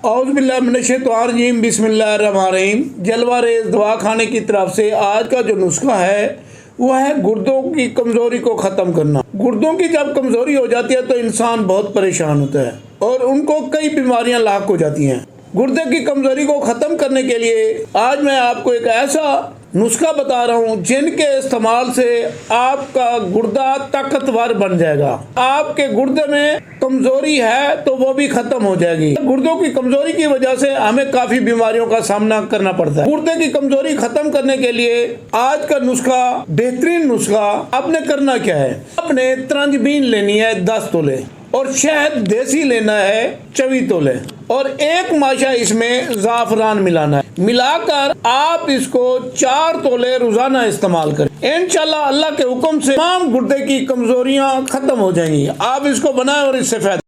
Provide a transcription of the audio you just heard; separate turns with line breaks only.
اعوذ باللہ من الشیطان الرجیم، بسم اللہ الرحمن الرحیم۔ جلوہ ریز دوا خانے کی طرف سے آج کا جو نسخہ ہے وہ ہے گردوں کی کمزوری کو ختم کرنا۔ گردوں کی جب کمزوری ہو جاتی ہے تو انسان بہت پریشان ہوتا ہے اور ان کو کئی بیماریاں لاحق ہو جاتی ہیں۔ گردے کی کمزوری کو ختم کرنے کے لیے آج میں آپ کو ایک ایسا نسخہ بتا رہا ہوں جن کے استعمال سے آپ کا گردہ طاقتور بن جائے گا۔ آپ کے گردے میں کمزوری ہے تو وہ بھی ختم ہو جائے گی۔ گردوں کی کمزوری کی وجہ سے ہمیں کافی بیماریوں کا سامنا کرنا پڑتا ہے۔ گردے کی کمزوری ختم کرنے کے لیے آج کا نسخہ بہترین نسخہ آپ نے کرنا کیا ہے، آپ نے ترنجبین لینی ہے 10 تولے اور شہد دیسی لینا ہے 24 تولے اور ایک ماشا اس میں زعفران ملانا ہے۔ ملا کر آپ اس کو 4 تولے روزانہ استعمال کریں۔ انشاءاللہ اللہ کے حکم سے تمام گردے کی کمزوریاں ختم ہو جائیں گی۔ آپ اس کو بنائیں اور اس سے فائدہ